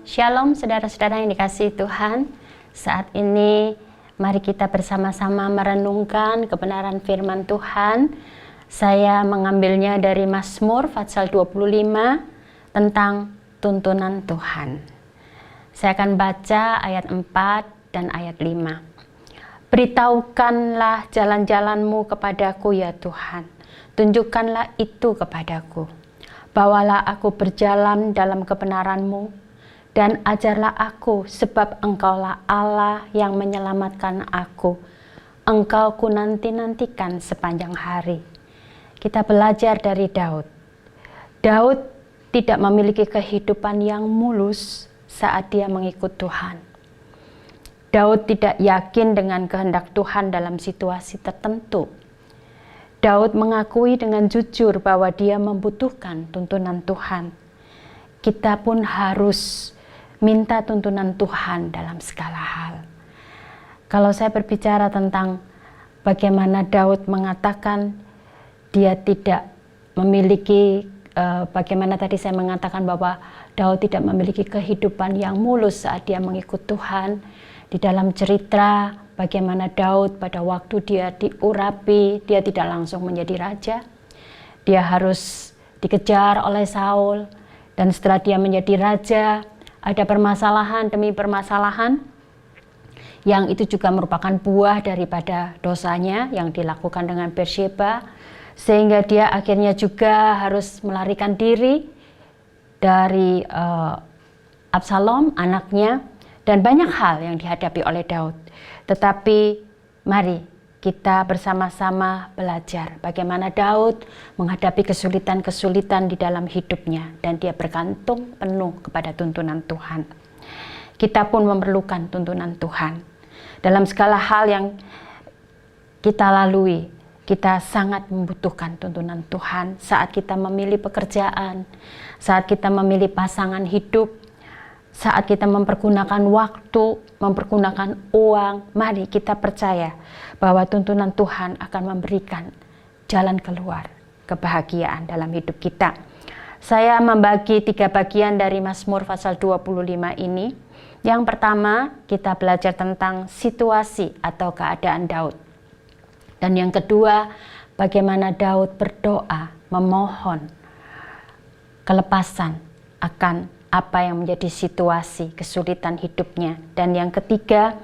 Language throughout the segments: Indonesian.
Shalom saudara-saudara yang dikasihi Tuhan. Saat ini mari kita bersama-sama merenungkan kebenaran firman Tuhan. Saya mengambilnya dari Mazmur pasal 25 tentang tuntunan Tuhan. Saya akan baca ayat 4 dan ayat 5. Beritahukanlah jalan-jalanmu kepadaku ya Tuhan. Tunjukkanlah itu kepadaku. Bawalah aku berjalan dalam kebenaran-Mu. Dan ajarlah aku, sebab Engkaulah Allah yang menyelamatkan aku. Engkau ku nanti-nantikan sepanjang hari. Kita belajar dari Daud. Daud tidak memiliki kehidupan yang mulus saat dia mengikut Tuhan. Daud tidak yakin dengan kehendak Tuhan dalam situasi tertentu. Daud mengakui dengan jujur bahwa dia membutuhkan tuntunan Tuhan. Kita pun harus minta tuntunan Tuhan dalam segala hal. Kalau saya berbicara tentang bagaimana Daud mengatakan dia tidak memiliki, bagaimana tadi saya mengatakan bahwa Daud tidak memiliki kehidupan yang mulus saat dia mengikut Tuhan. Di dalam cerita bagaimana Daud pada waktu dia diurapi, dia tidak langsung menjadi raja. Dia harus dikejar oleh Saul, dan setelah dia menjadi raja, ada permasalahan demi permasalahan yang itu juga merupakan buah daripada dosanya yang dilakukan dengan Batsheba, sehingga dia akhirnya juga harus melarikan diri dari Absalom anaknya, dan banyak hal yang dihadapi oleh Daud. Tetapi mari kita bersama-sama belajar bagaimana Daud menghadapi kesulitan-kesulitan di dalam hidupnya, dan dia bergantung penuh kepada tuntunan Tuhan. Kita pun memerlukan tuntunan Tuhan. Dalam segala hal yang kita lalui, kita sangat membutuhkan tuntunan Tuhan saat kita memilih pekerjaan, saat kita memilih pasangan hidup, saat kita mempergunakan waktu, mempergunakan uang. Mari kita percaya bahwa tuntunan Tuhan akan memberikan jalan keluar, kebahagiaan dalam hidup kita. Saya membagi 3 bagian dari Mazmur pasal 25 ini. Yang pertama, kita belajar tentang situasi atau keadaan Daud. Dan yang kedua, bagaimana Daud berdoa, memohon kelepasan akan apa yang menjadi situasi kesulitan hidupnya. Dan yang ketiga,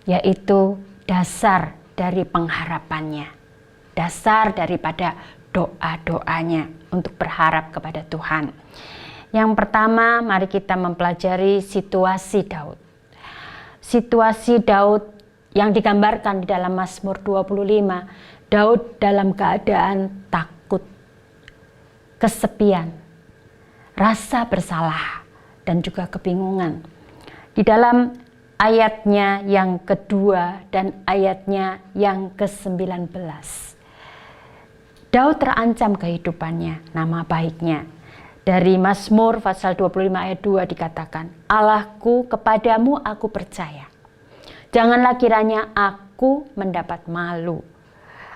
yaitu dasar dari pengharapannya, dasar daripada doa-doanya untuk berharap kepada Tuhan. Yang pertama, mari kita mempelajari situasi Daud. Situasi Daud yang digambarkan di dalam Mazmur 25, Daud dalam keadaan takut, kesepian, rasa bersalah, dan juga kebingungan. Di dalam ayatnya yang kedua dan ayatnya yang ke-19, Daud terancam kehidupannya, nama baiknya. Dari Mazmur pasal 25 ayat 2 dikatakan, Allahku, kepadamu aku percaya. Janganlah kiranya aku mendapat malu.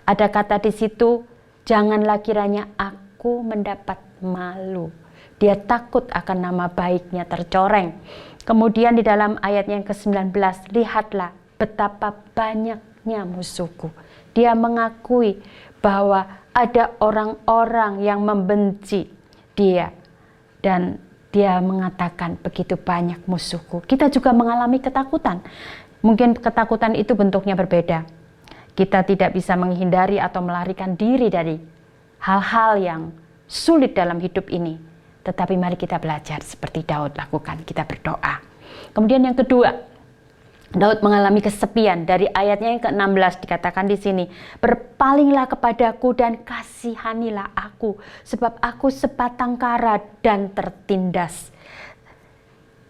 Ada kata di situ, janganlah kiranya aku mendapat malu. Dia takut akan nama baiknya tercoreng. Kemudian di dalam ayat yang ke-19, lihatlah betapa banyaknya musuhku. Dia mengakui bahwa ada orang-orang yang membenci dia. Dan dia mengatakan begitu banyak musuhku. Kita juga mengalami ketakutan. Mungkin ketakutan itu bentuknya berbeda. Kita tidak bisa menghindari atau melarikan diri dari hal-hal yang sulit dalam hidup ini. Tetapi mari kita belajar seperti Daud lakukan, kita berdoa. Kemudian yang kedua, Daud mengalami kesepian. Dari ayatnya yang ke-16 dikatakan di sini, berpalinglah kepadaku dan kasihanilah aku, sebab aku sebatang kara dan tertindas.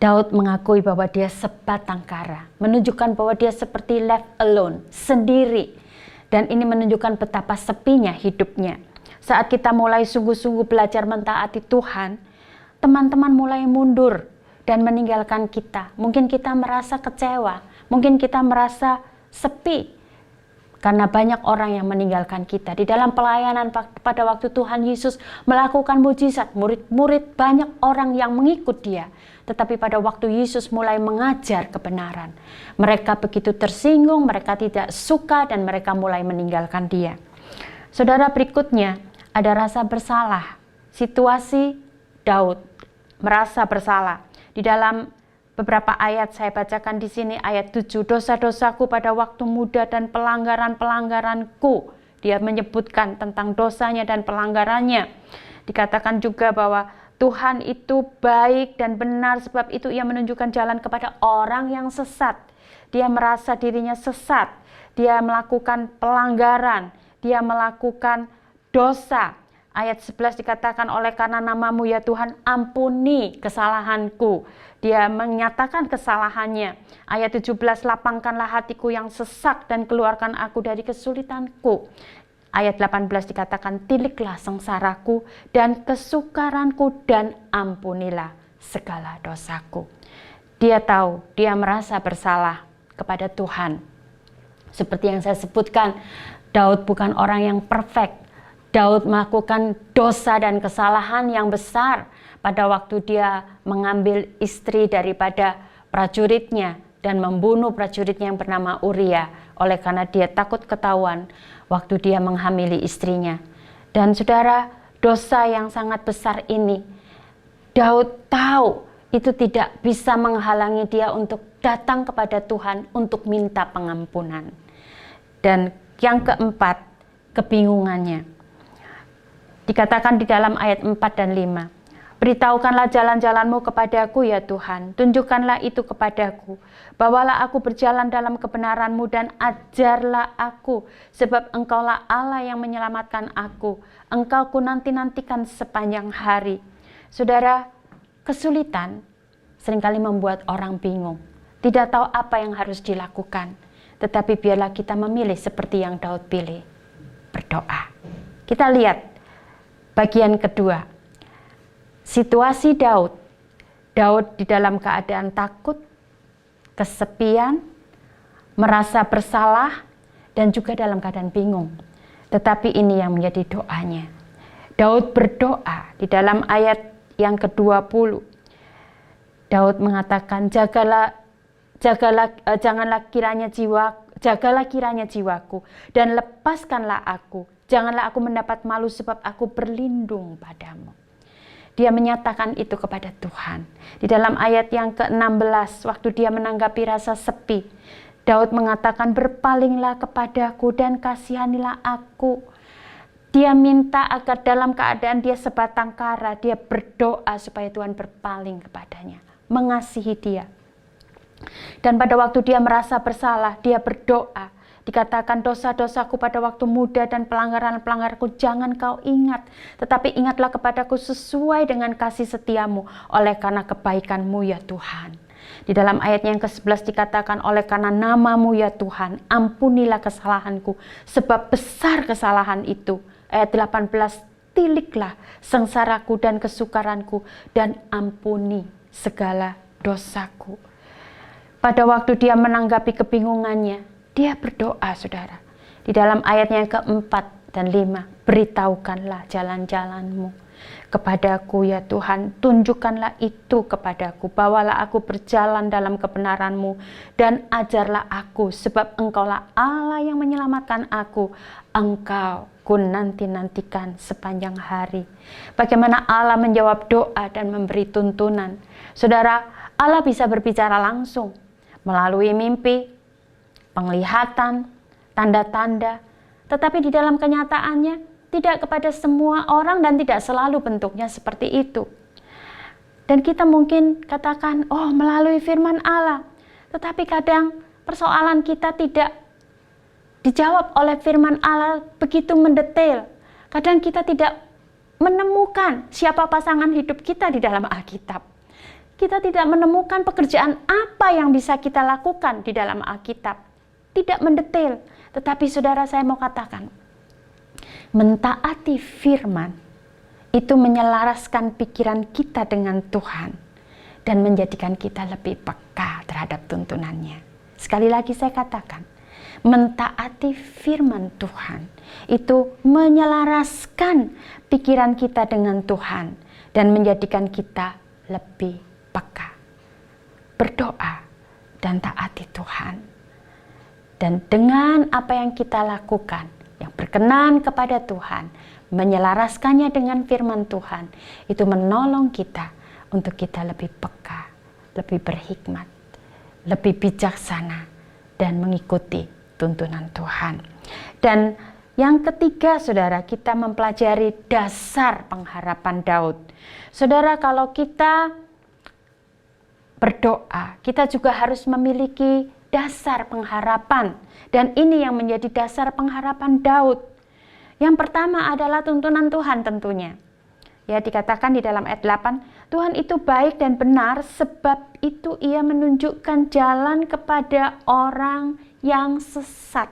Daud mengakui bahwa dia sebatang kara, menunjukkan bahwa dia seperti left alone, sendiri. Dan ini menunjukkan betapa sepinya hidupnya. Saat kita mulai sungguh-sungguh belajar mentaati Tuhan, teman-teman mulai mundur dan meninggalkan kita. Mungkin kita merasa kecewa, mungkin kita merasa sepi. Karena banyak orang yang meninggalkan kita. Di dalam pelayanan pada waktu Tuhan Yesus melakukan mujizat, murid-murid banyak orang yang mengikut dia. Tetapi pada waktu Yesus mulai mengajar kebenaran, mereka begitu tersinggung, mereka tidak suka, dan mereka mulai meninggalkan dia. Saudara, berikutnya ada rasa bersalah. Situasi Daud merasa bersalah. Di dalam beberapa ayat saya bacakan di sini, ayat 7, dosa-dosaku pada waktu muda dan pelanggaran-pelanggaranku. Dia menyebutkan tentang dosanya dan pelanggarannya. Dikatakan juga bahwa Tuhan itu baik dan benar, sebab itu ia menunjukkan jalan kepada orang yang sesat. Dia merasa dirinya sesat, dia melakukan pelanggaran, dia melakukan dosa. Ayat 11 dikatakan, oleh karena namamu ya Tuhan, ampuni kesalahanku. Dia menyatakan kesalahannya. Ayat 17, lapangkanlah hatiku yang sesak dan keluarkan aku dari kesulitanku. Ayat 18 dikatakan, tiliklah sengsaraku dan kesukaranku dan ampunilah segala dosaku. Dia tahu, dia merasa bersalah kepada Tuhan. Seperti yang saya sebutkan, Daud bukan orang yang perfect. Daud melakukan dosa dan kesalahan yang besar pada waktu dia mengambil istri daripada prajuritnya dan membunuh prajuritnya yang bernama Uria, oleh karena dia takut ketahuan waktu dia menghamili istrinya. Dan saudara, dosa yang sangat besar ini, Daud tahu itu tidak bisa menghalangi dia untuk datang kepada Tuhan untuk minta pengampunan. Dan yang keempat, kebingungannya. Dikatakan di dalam ayat 4 dan 5. Beritahukanlah jalan-jalanmu kepadaku ya Tuhan. Tunjukkanlah itu kepadaku. Bawalah aku berjalan dalam kebenaranmu dan ajarlah aku. Sebab engkaulah Allah yang menyelamatkan aku. Engkau ku nanti-nantikan sepanjang hari. Saudara, kesulitan seringkali membuat orang bingung. Tidak tahu apa yang harus dilakukan. Tetapi biarlah kita memilih seperti yang Daud pilih. Berdoa. Kita lihat bagian kedua, situasi Daud. Daud di dalam keadaan takut, kesepian, merasa bersalah, dan juga dalam keadaan bingung. Tetapi ini yang menjadi doanya. Daud berdoa di dalam ayat yang ke-20. Daud mengatakan, jagalah kiranya jiwaku dan lepaskanlah aku. Janganlah aku mendapat malu sebab aku berlindung padamu. Dia menyatakan itu kepada Tuhan. Di dalam ayat yang ke-16, waktu dia menanggapi rasa sepi, Daud mengatakan, berpalinglah kepadaku dan kasihanilah aku. Dia minta agar dalam keadaan dia sebatang kara, dia berdoa supaya Tuhan berpaling kepadanya, mengasihi dia. Dan pada waktu dia merasa bersalah, dia berdoa. Dikatakan, dosa-dosaku pada waktu muda dan pelanggaran-pelanggarku jangan kau ingat. Tetapi ingatlah kepadaku sesuai dengan kasih setiamu oleh karena kebaikanmu ya Tuhan. Di dalam ayat yang ke-11 dikatakan, oleh karena namamu ya Tuhan, ampunilah kesalahanku. Sebab besar kesalahan itu. Ayat 18, tiliklah sengsaraku dan kesukaranku dan ampuni segala dosaku. Pada waktu dia menanggapi kebingungannya, dia berdoa, saudara. Di dalam ayatnya yang ke-4 dan 5. Beritahukanlah jalan-jalanmu kepadaku ya Tuhan. Tunjukkanlah itu kepadaku. Bawalah aku berjalan dalam kebenaranmu. Dan ajarlah aku. Sebab engkaulah Allah yang menyelamatkan aku. Engkau ku nanti-nantikan sepanjang hari. Bagaimana Allah menjawab doa dan memberi tuntunan. Saudara, Allah bisa berbicara langsung. Melalui mimpi, penglihatan, tanda-tanda, tetapi di dalam kenyataannya tidak kepada semua orang dan tidak selalu bentuknya seperti itu. Dan kita mungkin katakan, oh melalui firman Allah, tetapi kadang persoalan kita tidak dijawab oleh firman Allah begitu mendetail. Kadang kita tidak menemukan siapa pasangan hidup kita di dalam Alkitab. Kita tidak menemukan pekerjaan apa yang bisa kita lakukan di dalam Alkitab. Tidak mendetail, tetapi saudara, saya mau katakan, mentaati firman itu menyelaraskan pikiran kita dengan Tuhan dan menjadikan kita lebih peka terhadap tuntunannya. Sekali lagi saya katakan, mentaati firman Tuhan, itu menyelaraskan pikiran kita dengan Tuhan dan menjadikan kita lebih peka. Berdoa dan taati Tuhan. Dan dengan apa yang kita lakukan, yang berkenan kepada Tuhan, menyelaraskannya dengan firman Tuhan, itu menolong kita untuk kita lebih peka, lebih berhikmat, lebih bijaksana, dan mengikuti tuntunan Tuhan. Dan yang ketiga, saudara, kita mempelajari dasar pengharapan Daud. Saudara, kalau kita berdoa, kita juga harus memiliki dasar pengharapan. Dan ini yang menjadi dasar pengharapan Daud. Yang pertama adalah tuntunan Tuhan tentunya. Ya, dikatakan di dalam ayat 8, Tuhan itu baik dan benar, sebab itu ia menunjukkan jalan kepada orang yang sesat.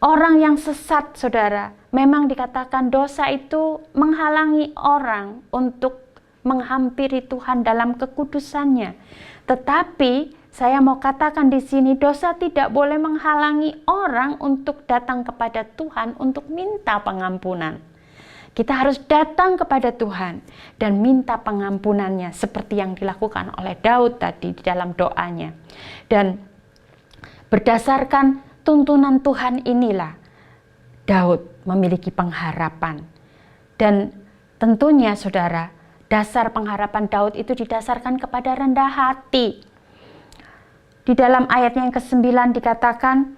Orang yang sesat, saudara, memang dikatakan dosa itu menghalangi orang untuk menghampiri Tuhan dalam kekudusannya. Tetapi saya mau katakan di sini, dosa tidak boleh menghalangi orang untuk datang kepada Tuhan untuk minta pengampunan. Kita harus datang kepada Tuhan dan minta pengampunannya seperti yang dilakukan oleh Daud tadi di dalam doanya. Dan berdasarkan tuntunan Tuhan inilah Daud memiliki pengharapan. Dan tentunya saudara, dasar pengharapan Daud itu didasarkan kepada rendah hati. Di dalam ayat yang ke-9 dikatakan,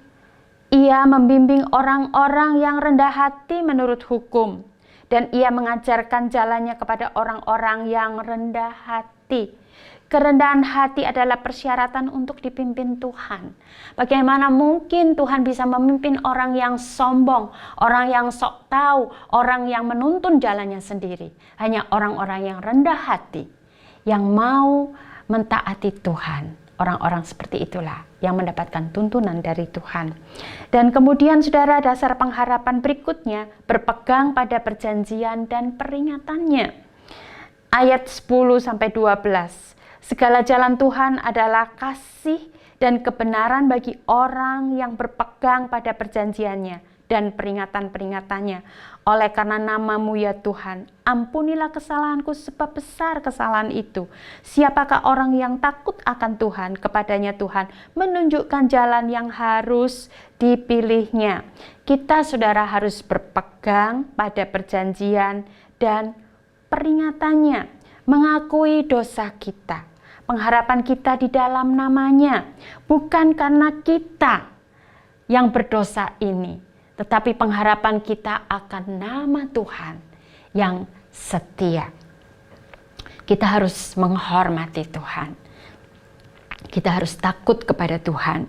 ia membimbing orang-orang yang rendah hati menurut hukum, dan ia mengajarkan jalannya kepada orang-orang yang rendah hati. Kerendahan hati adalah persyaratan untuk dipimpin Tuhan. Bagaimana mungkin Tuhan bisa memimpin orang yang sombong, orang yang sok tahu, orang yang menuntun jalannya sendiri. Hanya orang-orang yang rendah hati, yang mau mentaati Tuhan. Orang-orang seperti itulah yang mendapatkan tuntunan dari Tuhan. Dan kemudian saudara, dasar pengharapan berikutnya berpegang pada perjanjian dan peringatannya. Ayat 10-12. Segala jalan Tuhan adalah kasih dan kebenaran bagi orang yang berpegang pada perjanjiannya dan peringatan-peringatannya. Oleh karena nama-Mu ya Tuhan, ampunilah kesalahanku sebab besar kesalahan itu. Siapakah orang yang takut akan Tuhan? Kepadanya Tuhan menunjukkan jalan yang harus dipilihnya. Kita saudara harus berpegang pada perjanjian dan peringatannya, mengakui dosa kita, pengharapan kita di dalam namanya, bukan karena kita yang berdosa ini, tetapi pengharapan kita akan nama Tuhan yang setia. Kita harus menghormati Tuhan. Kita harus takut kepada Tuhan.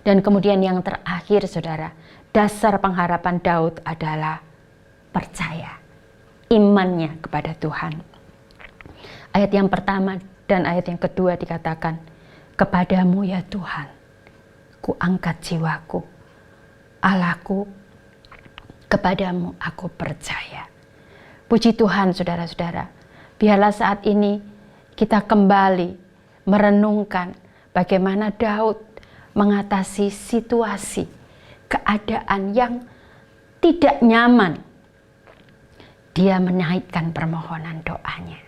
Dan kemudian yang terakhir saudara, dasar pengharapan Daud adalah percaya. Imannya kepada Tuhan. Ayat yang pertama dan ayat yang kedua dikatakan, kepadamu ya Tuhan, ku angkat jiwaku. Allahku, kepadamu aku percaya. Puji Tuhan saudara-saudara, biarlah saat ini kita kembali merenungkan bagaimana Daud mengatasi situasi, keadaan yang tidak nyaman. Dia menaikkan permohonan doanya.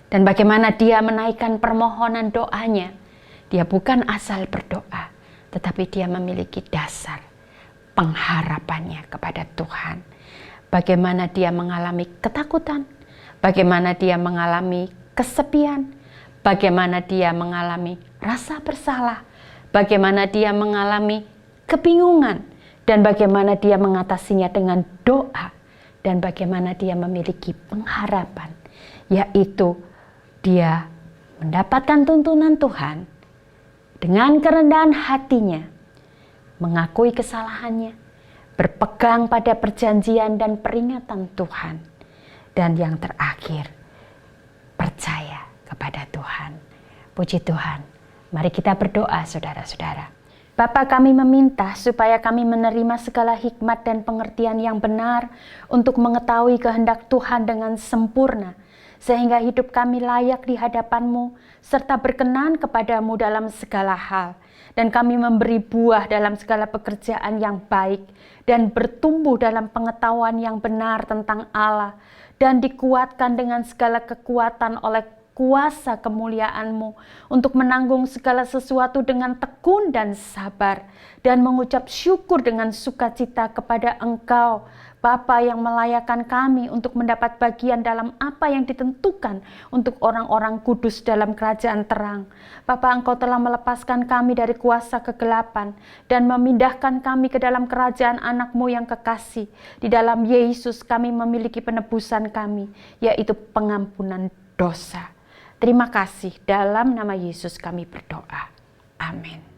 Dan bagaimana dia menaikkan permohonan doanya, dia bukan asal berdoa, tetapi dia memiliki dasar pengharapannya kepada Tuhan. Bagaimana dia mengalami ketakutan, bagaimana dia mengalami kesepian, bagaimana dia mengalami rasa bersalah, bagaimana dia mengalami kebingungan, dan bagaimana dia mengatasinya dengan doa, dan bagaimana dia memiliki pengharapan, yaitu dia mendapatkan tuntunan Tuhan dengan kerendahan hatinya, mengakui kesalahannya, berpegang pada perjanjian dan peringatan Tuhan, dan yang terakhir, percaya kepada Tuhan. Puji Tuhan. Mari kita berdoa saudara-saudara. Bapa, kami meminta supaya kami menerima segala hikmat dan pengertian yang benar untuk mengetahui kehendak Tuhan dengan sempurna, sehingga hidup kami layak di hadapan-Mu, serta berkenan kepadamu dalam segala hal. Dan kami memberi buah dalam segala pekerjaan yang baik, dan bertumbuh dalam pengetahuan yang benar tentang Allah, dan dikuatkan dengan segala kekuatan oleh kuasa kemuliaan-Mu, untuk menanggung segala sesuatu dengan tekun dan sabar, dan mengucap syukur dengan sukacita kepada Engkau, Bapa yang melayakkan kami untuk mendapat bagian dalam apa yang ditentukan untuk orang-orang kudus dalam kerajaan terang. Bapa, Engkau telah melepaskan kami dari kuasa kegelapan dan memindahkan kami ke dalam kerajaan anak-Mu yang kekasih. Di dalam Yesus kami memiliki penebusan kami, yaitu pengampunan dosa. Terima kasih, dalam nama Yesus kami berdoa. Amin.